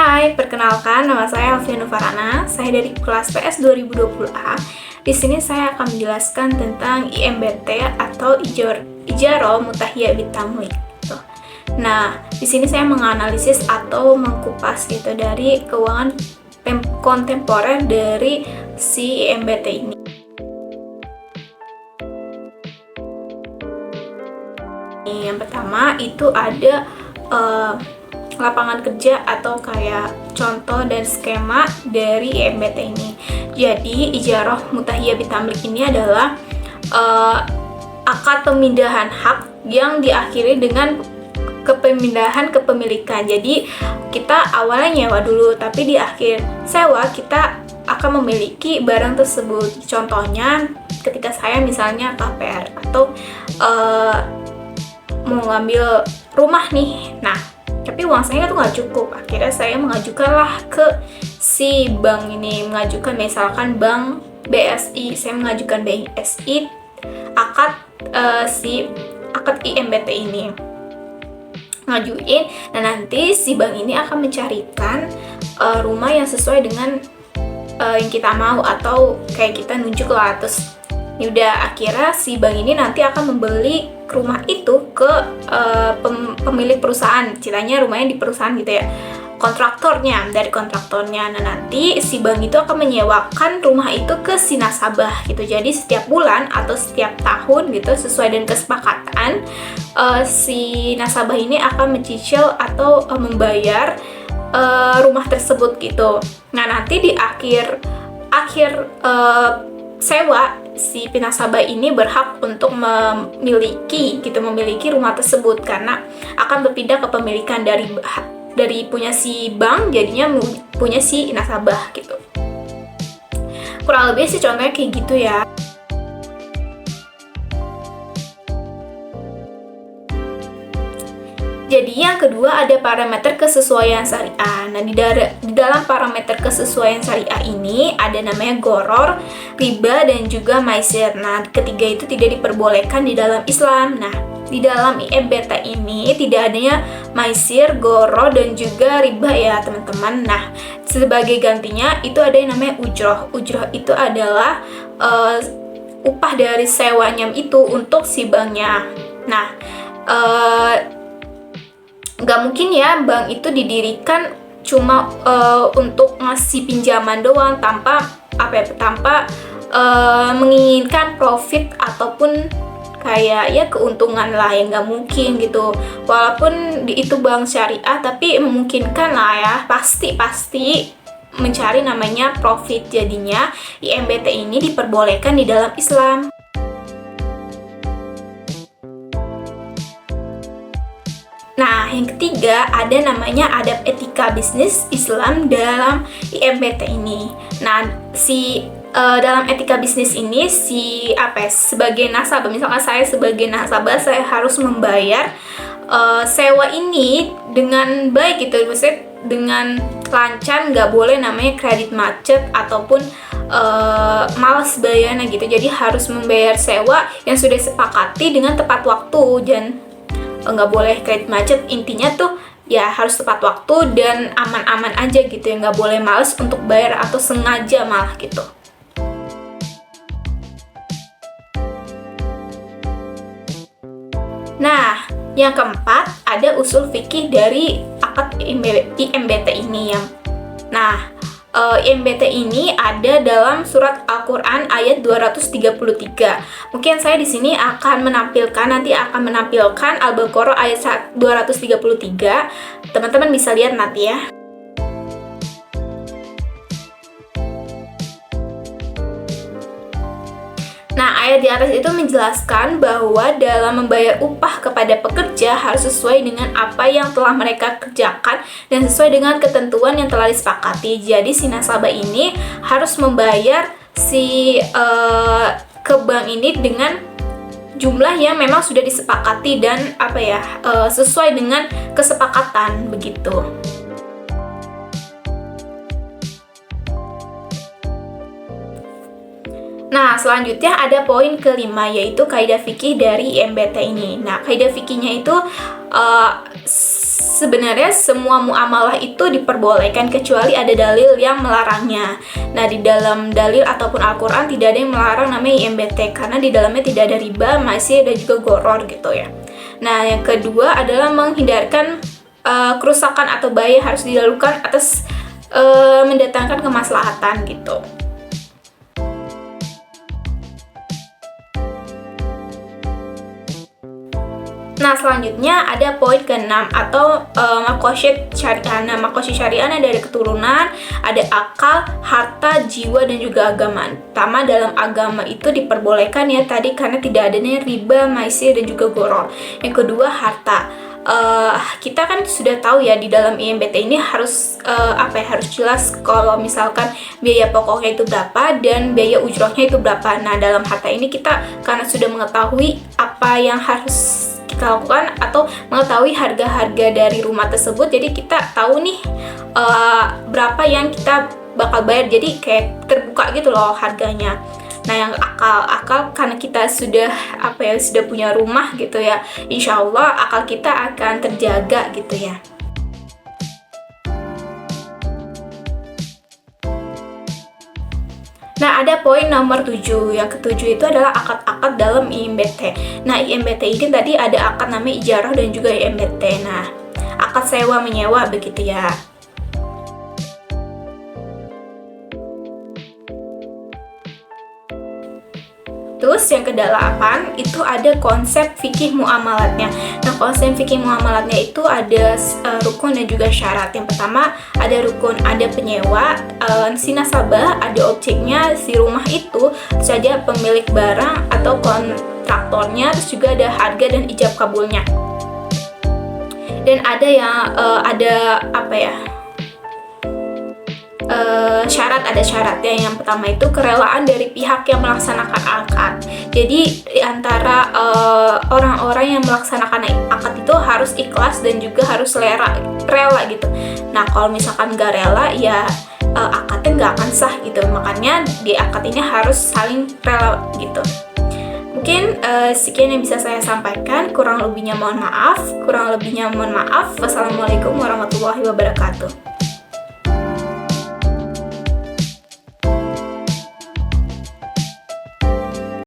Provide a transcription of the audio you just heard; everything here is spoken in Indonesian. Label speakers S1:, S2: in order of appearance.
S1: Hai, perkenalkan nama saya Alfiana Farana. Saya dari kelas PS 2020A. Di sini saya akan menjelaskan tentang IMBT atau Ijarah Mutahiyah Bitamlik. Nah, di sini saya menganalisis atau mengkupas gitu dari keuangan kontemporer dari si IMBT ini. Yang pertama itu ada lapangan kerja atau kayak contoh dan skema dari IMBT ini. Jadi Ijarah Mutahiyah Bitamlik ini adalah akad pemindahan hak yang diakhiri dengan pemindahan kepemilikan. Jadi kita awalnya nyewa dulu, tapi di akhir sewa kita akan memiliki barang tersebut. Contohnya ketika saya misalnya KPR atau mau ngambil rumah nih, nah tapi uang saya tuh nggak cukup. Akhirnya saya mengajukanlah ke si bank ini, mengajukan misalkan bank BSI, saya mengajukan BSI akad akad IMBT ini, ngajuin. Nah nanti si bank ini akan mencarikan rumah yang sesuai dengan yang kita mau, atau kayak kita nunjuk lah. Terus udah akhirnya si bank ini nanti akan membeli rumah itu ke pemilik perusahaan, ceritanya rumahnya di perusahaan gitu ya, dari kontraktornya. Nah nanti si bank itu akan menyewakan rumah itu ke si nasabah gitu. Jadi setiap bulan atau setiap tahun gitu, sesuai dengan kesepakatan, si nasabah ini akan mencicil atau membayar rumah tersebut gitu. Nah nanti di akhir sewa, si nasabah ini berhak untuk memiliki rumah tersebut, karena akan berpindah kepemilikan dari punya si bank jadinya punya si nasabah gitu. Kurang lebih sih contohnya kayak gitu ya. Jadi yang kedua ada parameter kesesuaian syariah. Nah di dalam parameter kesesuaian syariah ini ada namanya goror, riba, dan juga maisir. Nah ketiga itu tidak diperbolehkan di dalam Islam. Nah di dalam IMBT ini tidak adanya maisir, goror, dan juga riba ya teman-teman. Nah sebagai gantinya itu ada yang namanya ujroh. Ujroh itu adalah upah dari sewanya itu untuk si banknya. Nah nggak mungkin ya bank itu didirikan cuma untuk ngasih pinjaman doang tanpa menginginkan profit ataupun kayak ya keuntungan lah, ya nggak mungkin gitu. Walaupun itu bank syariah tapi memungkinkan lah ya, pasti mencari namanya profit. Jadinya IMBT ini diperbolehkan di dalam Islam. Nah, yang ketiga ada namanya adab etika bisnis Islam dalam IMBT ini. Nah, dalam etika bisnis ini sebagai nasabah, misalkan saya sebagai nasabah, saya harus membayar sewa ini dengan baik gitu, maksudnya dengan lancar, nggak boleh namanya kredit macet ataupun malas bayarnya gitu. Jadi harus membayar sewa yang sudah disepakati dengan tepat waktu, dan nggak boleh kredit macet. Intinya tuh ya harus tepat waktu dan aman-aman aja gitu ya, nggak boleh males untuk bayar atau sengaja malah gitu. Nah yang keempat ada usul fikih dari akad IMBT ini ya. Nah IMBT ini ada dalam surat Al-Quran ayat 233. Mungkin saya di sini akan menampilkan Al-Baqarah ayat 233. Teman-teman bisa lihat nanti ya. Nah, ayat di atas itu menjelaskan bahwa dalam membayar upah kepada pekerja harus sesuai dengan apa yang telah mereka kerjakan dan sesuai dengan ketentuan yang telah disepakati. Jadi si nasabah ini harus membayar ke bank ini dengan jumlah yang memang sudah disepakati dan sesuai dengan kesepakatan begitu. Nah, selanjutnya ada poin kelima, yaitu kaidah fikih dari IMBT ini. Nah, kaidah fikihnya itu sebenarnya semua muamalah itu diperbolehkan kecuali ada dalil yang melarangnya. Nah, di dalam dalil ataupun Al-Quran tidak ada yang melarang namanya IMBT, karena di dalamnya tidak ada riba, masih ada juga goror gitu ya. Nah, yang kedua adalah menghindarkan kerusakan atau bahaya harus dilakukan atas mendatangkan kemaslahatan gitu. Nah, selanjutnya ada poin ke-6 atau maqasid syariah. Nah, maqasid syariah dari keturunan, ada akal, harta, jiwa, dan juga agama. Pertama, dalam agama itu diperbolehkan ya tadi karena tidak adanya riba, maisir, dan juga goror. Yang kedua, harta. Kita kan sudah tahu ya di dalam IMBT ini harus harus jelas kalau misalkan biaya pokoknya itu berapa dan biaya ujrohnya itu berapa. Nah, dalam harta ini kita karena sudah mengetahui apa yang harus kita lakukan atau mengetahui harga-harga dari rumah tersebut, jadi kita tahu nih berapa yang kita bakal bayar, jadi kayak terbuka gitu loh harganya. Nah, yang akal karena kita sudah sudah punya rumah gitu ya, insya Allah akal kita akan terjaga gitu ya. Nah, ada poin nomor 7. Yang ketujuh itu adalah akad-akad dalam IMBT. Nah, IMBT ini tadi ada akad namanya ijarah dan juga IMBT. Nah, akad sewa menyewa begitu ya. Terus yang ke-8 itu ada konsep fikih muamalatnya. Nah, konsep fikih muamalatnya itu ada rukun dan juga syarat. Yang pertama ada rukun, ada penyewa, si nasabah, ada objeknya, si rumah itu, saja pemilik barang atau kontraktornya, terus juga ada harga dan ijab kabulnya. Dan ada yang syaratnya. Yang pertama itu kerelaan dari pihak yang melaksanakan akad. Jadi di antara orang-orang yang melaksanakan akad itu harus ikhlas dan juga harus rela gitu. Nah, kalau misalkan nggak rela ya akadnya nggak akan sah gitu. Makanya di akad ini harus saling rela gitu. Mungkin sekian yang bisa saya sampaikan. Kurang lebihnya mohon maaf. Wassalamualaikum warahmatullahi wabarakatuh.